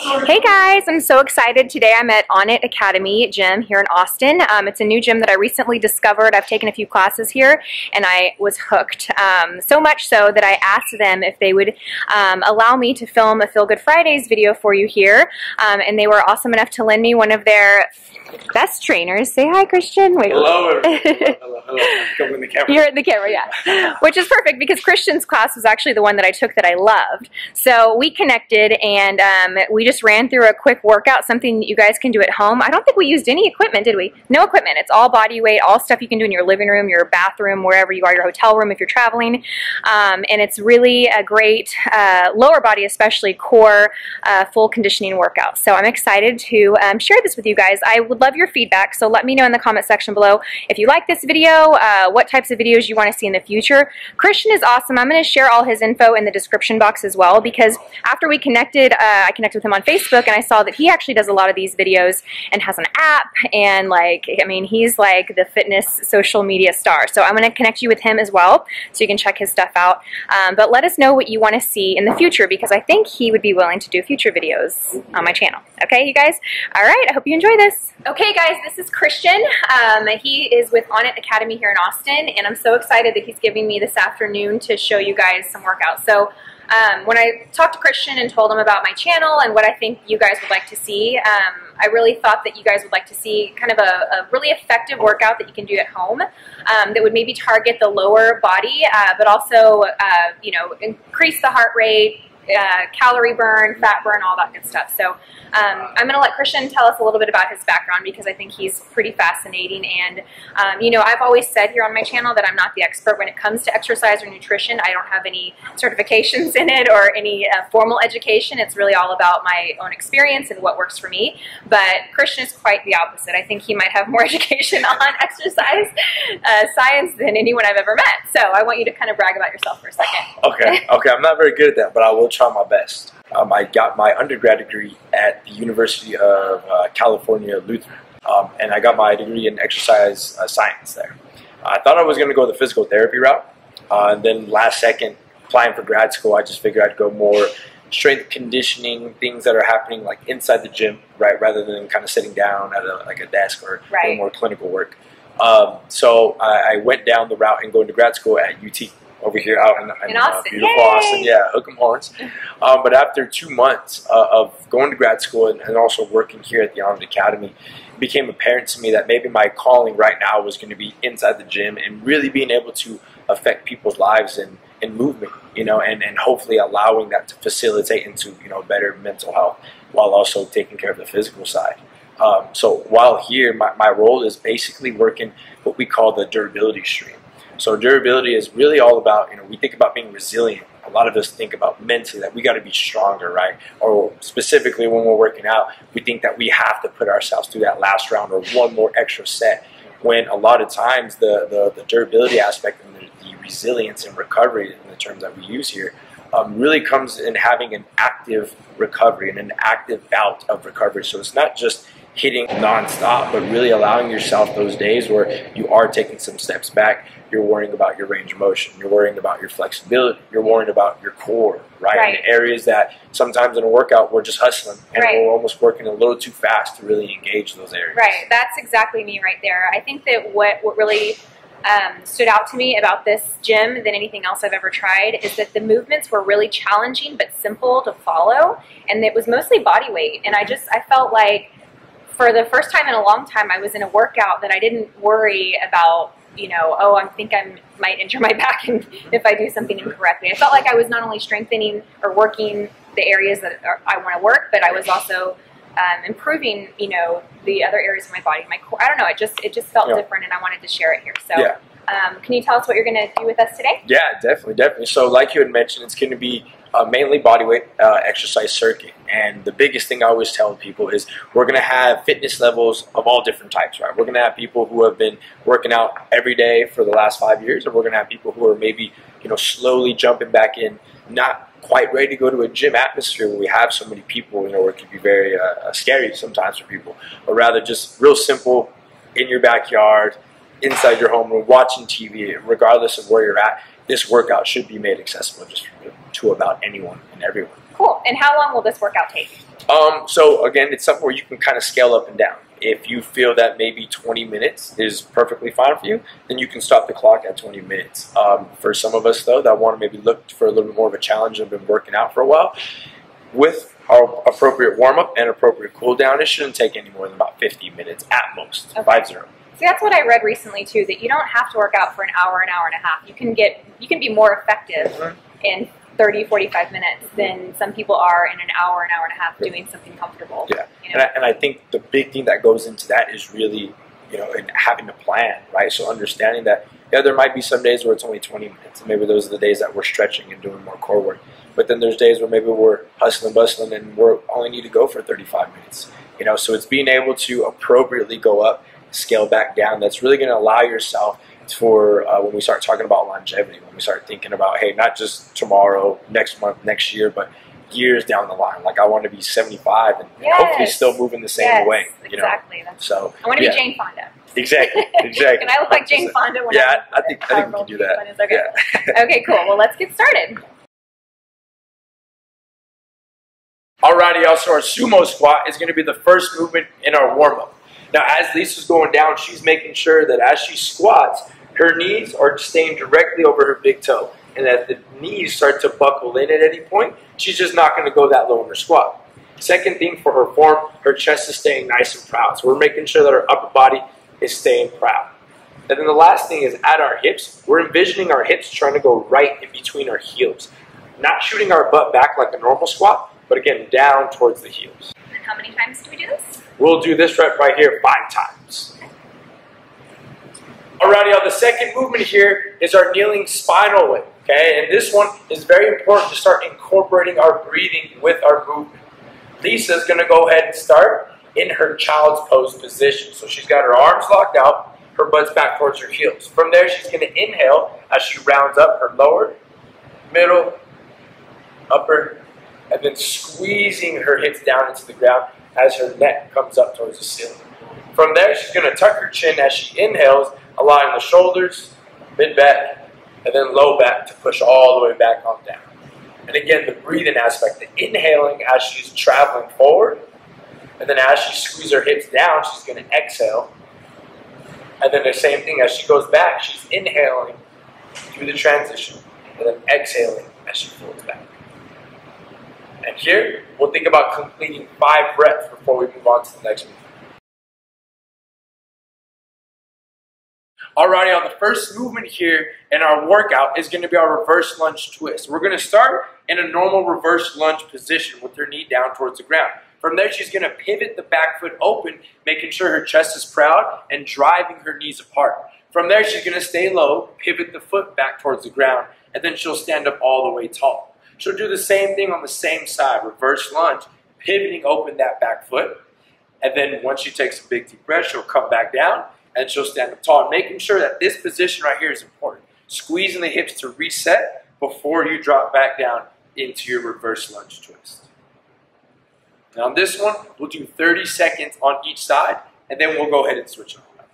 Hey guys, I'm so excited. Today I'm at Onnit Academy gym here in Austin. It's a new gym that I recently discovered. I've taken a few classes here and I was hooked. So much so that I asked them if they would allow me to film a Feel Good Fridays video for you here. And they were awesome enough to lend me one of their best trainers. Say hi, Cristian. Wait. Hello. Hello. I'm in the camera. You're in the camera, yeah. Which is perfect because Cristian's class was actually the one that I took that I loved. So we connected and we just ran through a quick workout, something that you guys can do at home. I don't think we used any equipment, did we? No equipment. It's all body weight, all stuff you can do in your living room, your bathroom, wherever you are, your hotel room if you're traveling. And it's really a great lower body, especially core, full conditioning workout. So I'm excited to share this with you guys. I would love your feedback, so let me know in the comment section below if you like this video, what types of videos you want to see in the future. Cristian is awesome. I'm going to share all his info in the description box as well, because after we connected, I connected with him on Facebook and I saw that he actually does a lot of these videos and has an app, and he's like the fitness social media star. So I'm going to connect you with him as well so you can check his stuff out. But let us know what you want to see in the future, because I think he would be willing to do future videos on my channel. Okay, you guys? All right, I hope you enjoy this. Okay guys, this is Cristian. He is with Onnit Academy here in Austin, and I'm so excited that he's giving me this afternoon to show you guys some workouts. So when I talked to Cristian and told him about my channel and what I think you guys would like to see, I really thought that you guys would like to see kind of a really effective workout that you can do at home that would maybe target the lower body, but also you know, increase the heart rate, calorie burn, fat burn, all that good stuff. So I'm going to let Cristian tell us a little bit about his background, because I think he's pretty fascinating. And you know, I've always said here on my channel that I'm not the expert when it comes to exercise or nutrition. I don't have any certifications in it or any formal education. It's really all about my own experience and what works for me. But Cristian is quite the opposite. I think he might have more education on exercise science than anyone I've ever met. So I want you to kind of brag about yourself for a second. Okay, I'm not very good at that, but I will try my best. I got my undergrad degree at the University of California, Lutheran, and I got my degree in exercise science there. I thought I was going to go the physical therapy route, and then last second, applying for grad school, I just figured I'd go more strength conditioning, things that are happening like inside the gym, right, rather than kind of sitting down at a desk or doing more clinical work. So I went down the route and going to grad school at UT. Over here out in Austin. Beautiful Yay! Austin, yeah, hook 'em horns. But after 2 months of going to grad school and also working here at the Onnit Academy, it became apparent to me that maybe my calling right now was going to be inside the gym and really being able to affect people's lives and movement, you know, and hopefully allowing that to facilitate into, you know, better mental health while also taking care of the physical side. So while here, my role is basically working what we call the durability stream. So durability is really all about, you know, we think about being resilient. A lot of us think about mentally that we got to be stronger, right? Or specifically when we're working out, we think that we have to put ourselves through that last round or one more extra set. When a lot of times the durability aspect and the resilience and recovery, in the terms that we use here, really comes in having an active recovery and an active bout of recovery. So it's not just hitting non-stop, but really allowing yourself those days where you are taking some steps back. You're worrying about your range of motion. You're worrying about your flexibility. You're worrying about your core, right? And areas that sometimes in a workout we're just hustling and we're almost working a little too fast to really engage those areas. Right, that's exactly me right there. I think that what really stood out to me about this gym than anything else I've ever tried is that the movements were really challenging but simple to follow, and it was mostly body weight. And I felt like for the first time in a long time I was in a workout that I didn't worry about, you know, oh, I think I might injure my back if I do something incorrectly. I felt like I was not only strengthening or working the areas that I want to work, but I was also improving, you know, the other areas of my body, my core. I don't know, it just felt different, and I wanted to share it here. So can you tell us what you're going to do with us today? Yeah, definitely. So like you had mentioned, it's going to be mainly bodyweight exercise circuit. And the biggest thing I always tell people is we're going to have fitness levels of all different types, right? We're going to have people who have been working out every day for the last 5 years, or we're going to have people who are maybe, you know, slowly jumping back in, not quite ready to go to a gym atmosphere where we have so many people, you know, where it can be very scary sometimes for people, but rather just real simple in your backyard, inside your home room, watching TV, regardless of where you're at. This workout should be made accessible just to about anyone and everyone. Cool. And how long will this workout take? So again, it's something where you can kind of scale up and down. If you feel that maybe 20 minutes is perfectly fine for you, then you can stop the clock at 20 minutes. For some of us, though, that want to maybe look for a little bit more of a challenge and have been working out for a while, with our appropriate warm-up and appropriate cool-down, it shouldn't take any more than about 50 minutes at most, Okay. 5-0. So that's what I read recently, too, that you don't have to work out for an hour and a half. You can be more effective in 30, 45 minutes than some people are in an hour and a half doing something comfortable. Yeah, you know? and I think the big thing that goes into that is really, in having a plan, right? So understanding that, yeah, there might be some days where it's only 20 minutes. Maybe those are the days that we're stretching and doing more core work. But then there's days where maybe we're hustling, bustling, and we only need to go for 35 minutes. So it's being able to appropriately go up, scale back down. That's really going to allow yourself for when we start talking about longevity, when we start thinking about, hey, not just tomorrow, next month, next year, but years down the line. Like I want to be 75 and hopefully still moving the same way. Exactly. So I want to be Jane Fonda. Exactly. Can I look like Jane Fonda? When I think we can do that. Okay. Yeah. Okay, cool. Well, let's get started. Alrighty, y'all. So our sumo squat is going to be the first movement in our warm-up. Now, as Lisa's going down, she's making sure that as she squats, her knees are staying directly over her big toe. And as the knees start to buckle in at any point, she's just not going to go that low in her squat. Second thing for her form, her chest is staying nice and proud. So we're making sure that her upper body is staying proud. And then the last thing is at our hips, we're envisioning our hips trying to go right in between our heels. Not shooting our butt back like a normal squat, but again, down towards the heels. And how many times do we do this? We'll do this rep right here 5 times. Alrighty, the second movement here is our kneeling spinal wave. Okay, and this one is very important to start incorporating our breathing with our movement. Lisa's going to go ahead and start in her child's pose position. So she's got her arms locked out, her butt's back towards her heels. From there, she's going to inhale as she rounds up her lower, middle, upper, and then squeezing her hips down into the ground as her neck comes up towards the ceiling. From there, she's going to tuck her chin as she inhales, allowing the shoulders, mid-back, and then low back to push all the way back on down. And again, the breathing aspect, the inhaling as she's traveling forward, and then as she squeezes her hips down, she's going to exhale. And then the same thing as she goes back, she's inhaling through the transition, and then exhaling as she floats back. And here, we'll think about completing 5 reps before we move on to the next movement. Alrighty, the first movement here in our workout is going to be our reverse lunge twist. We're going to start in a normal reverse lunge position with her knee down towards the ground. From there, she's going to pivot the back foot open, making sure her chest is proud and driving her knees apart. From there, she's going to stay low, pivot the foot back towards the ground, and then she'll stand up all the way tall. She'll do the same thing on the same side, reverse lunge, pivoting open that back foot. And then once she takes a big deep breath, she'll come back down and she'll stand up tall. Making sure that this position right here is important. Squeezing the hips to reset before you drop back down into your reverse lunge twist. Now on this one, we'll do 30 seconds on each side, and then we'll go ahead and switch it on.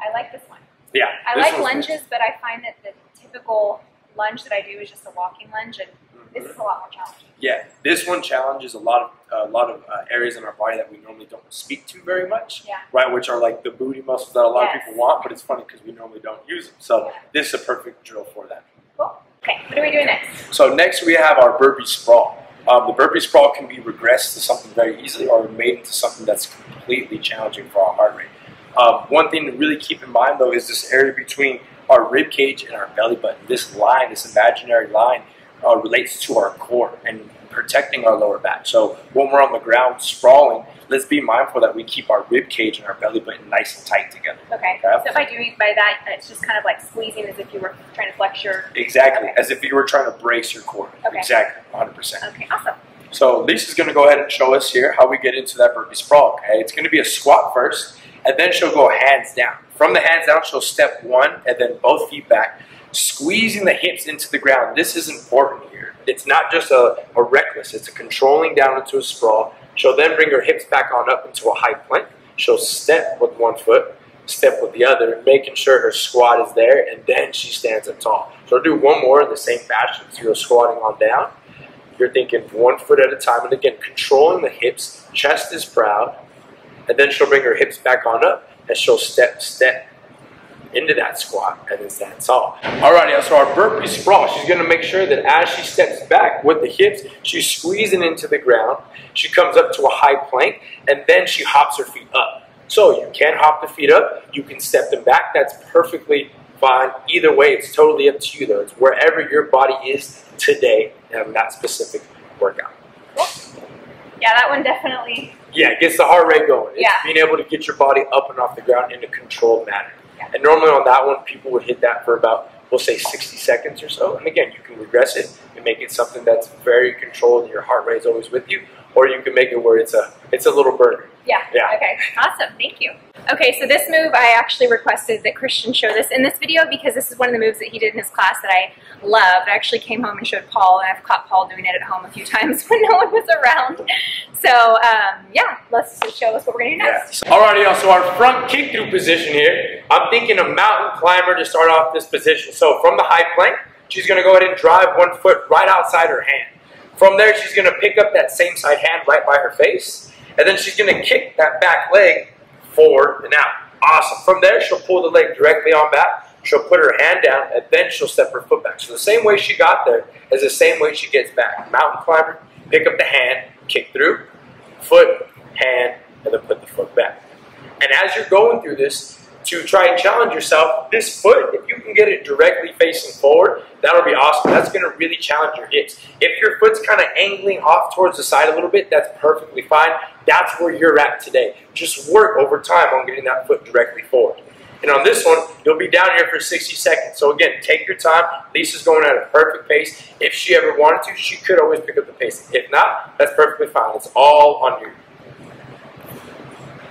I like this one. Yeah. I like lunges, but I find that the typical lunge that I do is just a walking lunge, and this is a lot more challenging. Yeah, this one challenges a lot of areas in our body that we normally don't speak to very much, right? Which are like the booty muscles that a lot of people want, but it's funny because we normally don't use them. So this is a perfect drill for that. Cool. Okay, what are we doing next? So next we have our Burbee Sprawl. The Burbee Sprawl can be regressed to something very easily or made into something that's completely challenging for our heart rate. One thing to really keep in mind though is this area between our rib cage and our belly button. This line, this imaginary line, relates to our core and protecting our lower back. So when we're on the ground sprawling, let's be mindful that we keep our rib cage and our belly button nice and tight together. Okay. So by that, it's just kind of like squeezing as if you were trying to flex your... Exactly. Okay. As if you were trying to brace your core. Okay. Exactly. 100%. Okay, awesome. So Lisa's going to go ahead and show us here how we get into that Burbee Sprawl. Okay. It's going to be a squat first, and then she'll go hands down. From the hands down, she'll step 1, and then both feet back, squeezing the hips into the ground. This is important here. It's not just a reckless, it's a controlling down into a sprawl. She'll then bring her hips back on up into a high plank. She'll step with one foot, step with the other, making sure her squat is there, and then she stands up tall. So I'll do one more in the same fashion. So you're squatting on down, you're thinking 1 foot at a time. And again, controlling the hips, chest is proud. And then she'll bring her hips back on up, and she'll step into that squat, and then that's all. Alrighty, so our burpee sprawl, she's gonna make sure that as she steps back with the hips, she's squeezing into the ground. She comes up to a high plank, and then she hops her feet up. So you can hop the feet up, you can step them back, that's perfectly fine. Either way, it's totally up to you though. It's wherever your body is today in that specific workout. Cool. Yeah, that one definitely. Yeah, it gets the heart rate going. Yeah. It's being able to get your body up and off the ground in a controlled manner. Yeah. And normally on that one, people would hit that for about, we'll say 60 seconds or so. And again, you can regress it and make it something that's very controlled and your heart rate is always with you. Or you can make it where it's a little burner. Yeah. Okay. Awesome. Thank you. Okay, so this move I actually requested that Cristian show this in this video because this is one of the moves that he did in his class that I loved. I actually came home and showed Paul, and I've caught Paul doing it at home a few times when no one was around. So yeah, let's show us what we're gonna do next. Yeah. Alrighty, y'all. So our front kick through position here. I'm thinking a mountain climber to start off this position. So from the high plank, she's gonna go ahead and drive 1 foot right outside her hand. From there, she's going to pick up that same side hand right by her face, and then she's going to kick that back leg forward and out. Awesome. From there, she'll pull the leg directly on back. She'll put her hand down, and then she'll step her foot back. So the same way she got there is the same way she gets back. Mountain climber, pick up the hand, kick through, foot, hand, and then put the foot back. And as you're going through this, to try and challenge yourself, this foot, if you can get it directly facing forward, that'll be awesome. That's going to really challenge your hips. If your foot's kind of angling off towards the side a little bit, that's perfectly fine. That's where you're at today. Just work over time on getting that foot directly forward. And on this one, you'll be down here for 60 seconds. So again, take your time. Lisa's going at a perfect pace. If she ever wanted to, she could always pick up the pace. If not, that's perfectly fine. It's all on you.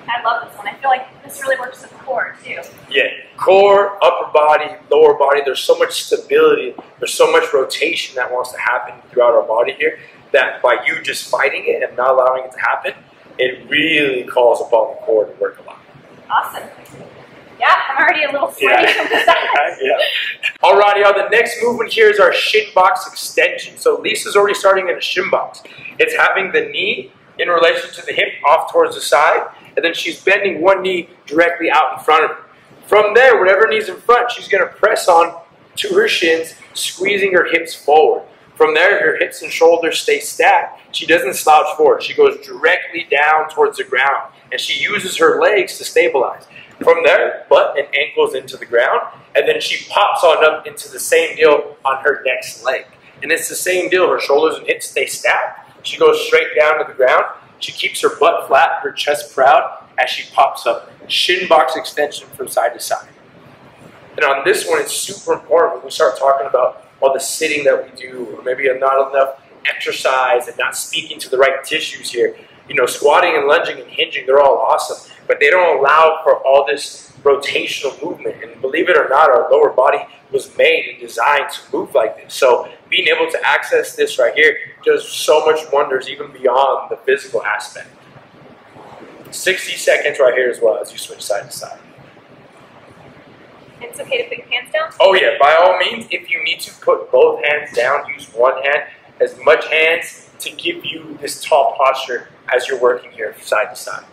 I love this one. I feel like this really works with the core too. Yeah, core, upper body, lower body. There's so much stability. There's so much rotation that wants to happen throughout our body here that by you just fighting it and not allowing it to happen, it really calls upon the core to work a lot. Awesome. Yeah, I'm already a little sweaty from the side. Yeah. Alrighty, y'all. The next movement here is our Shinbox Extension. So Lisa's already starting in a Shinbox. It's having the knee in relation to the hip off towards the side, and then she's bending one knee directly out in front of her. From there, whatever knee's in front, she's going to press on to her shins, squeezing her hips forward. From there, her hips and shoulders stay stacked. She doesn't slouch forward. She goes directly down towards the ground, and she uses her legs to stabilize. From there, butt and ankles into the ground, and then she pops on up into the same deal on her next leg. And it's the same deal. Her shoulders and hips stay stacked. She goes straight down to the ground. She keeps her butt flat, her chest proud, as she pops up. Shinbox extension from side to side. And on this one, it's super important when we start talking about all the sitting that we do, or maybe not enough exercise and not speaking to the right tissues here. You know, squatting and lunging and hinging, they're all awesome, but they don't allow for all this rotational movement. And believe it or not, our lower body was made and designed to move like this. So being able to access this right here does so much wonders even beyond the physical aspect. 60 seconds right here as well as you switch side to side. It's okay to put your hands down? Oh yeah, by all means, if you need to put both hands down, use one hand, as much hands to give you this tall posture as you're working here side to side.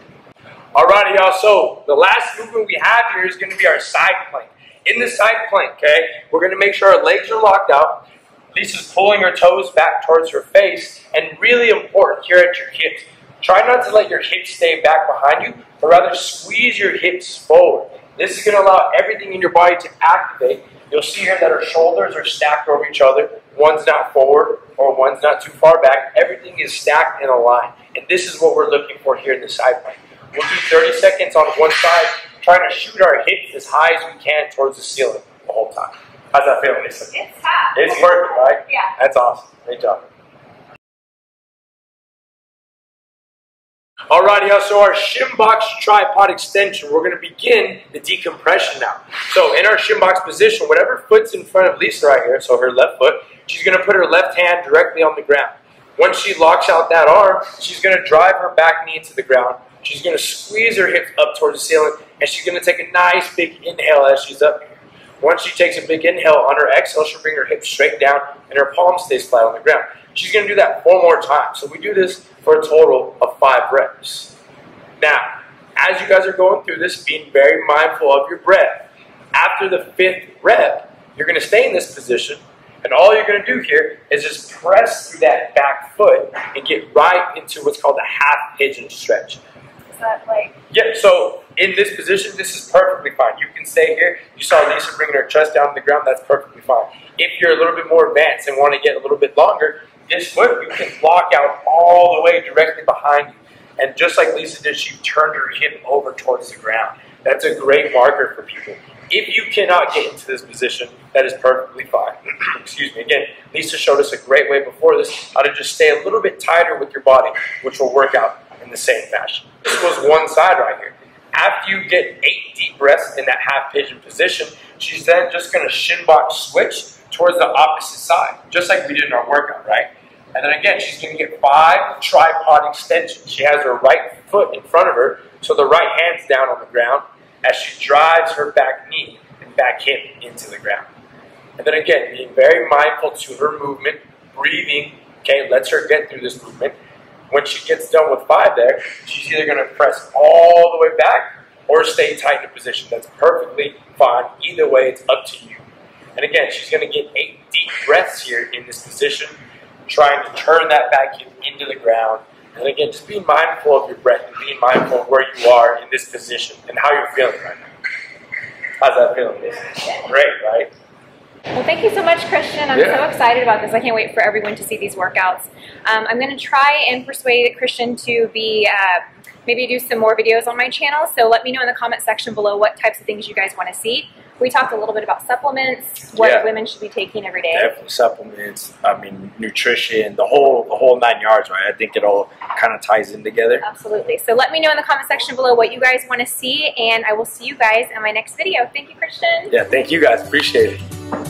Alrighty y'all, so the last movement we have here is going to be our side plank. In the side plank, okay, we're going to make sure our legs are locked out. Lisa's pulling her toes back towards her face, and really important here at your hips, try not to let your hips stay back behind you, but rather squeeze your hips forward. This is going to allow everything in your body to activate. You'll see here that our shoulders are stacked over each other. One's not forward or one's not too far back. Everything is stacked in a line. And this is what we're looking for here in the side plank. We'll do 30 seconds on one side, trying to shoot our hips as high as we can towards the ceiling the whole time. How's that feeling, Lisa? It's hot. It's perfect, right? Yeah. That's awesome. Great job. Alrighty, y'all, so our Shinbox tripod extension, we're going to begin the decompression now. So in our Shinbox position, whatever foot's in front of Lisa right here, so her left foot, she's going to put her left hand directly on the ground. Once she locks out that arm, she's going to drive her back knee into the ground. She's going to squeeze her hips up towards the ceiling, and she's going to take a nice big inhale as she's up here. Once she takes a big inhale, on her exhale, she'll bring her hips straight down, and her palm stays flat on the ground. She's going to do that 4 more times. So we do this for a total of 5 reps. Now, as you guys are going through this, being very mindful of your breath, after the 5th rep, you're going to stay in this position, and all you're going to do here is just press through that back foot and get right into what's called a half pigeon stretch. Is that like... Yeah, so in this position, this is perfectly fine. You can stay here. You saw Lisa bringing her chest down to the ground. That's perfectly fine. If you're a little bit more advanced and want to get a little bit longer, this foot you can block out all the way directly behind you. And just like Lisa did, she turned her hip over towards the ground. That's a great marker for people. If you cannot get into this position, that is perfectly fine. Excuse me. Again, Lisa showed us a great way before this, how to just stay a little bit tighter with your body, which will work out in the same fashion. This was one side right here. After you get 8 deep breaths in that half pigeon position, she's then just going to shin box switch towards the opposite side, just like we did in our workout, right? And then again, she's going to get 5 tripod extensions. She has her right foot in front of her, so the right hand's down on the ground as she drives her back knee and back hip into the ground. And then again, being very mindful to her movement, breathing, okay, lets her get through this movement. When she gets done with 5 there, she's either going to press all the way back or stay tight in a position. That's perfectly fine. Either way, it's up to you. And again, she's going to get 8 deep breaths here in this position, trying to turn that back hip into the ground. And again, just being mindful of your breath and being mindful of where you are in this position and how you're feeling right now. How's that feeling? Great, right? Well, thank you so much, Cristian. I'm so excited about this. I can't wait for everyone to see these workouts. I'm going to try and persuade Cristian to be maybe do some more videos on my channel. So let me know in the comment section below what types of things you guys want to see. We talked a little bit about supplements, what women should be taking every day. Definitely supplements. I mean, nutrition, the whole 9 yards, right? I think it all kind of ties in together. Absolutely. So let me know in the comment section below what you guys want to see, and I will see you guys in my next video. Thank you, Cristian. Yeah, thank you guys. Appreciate it.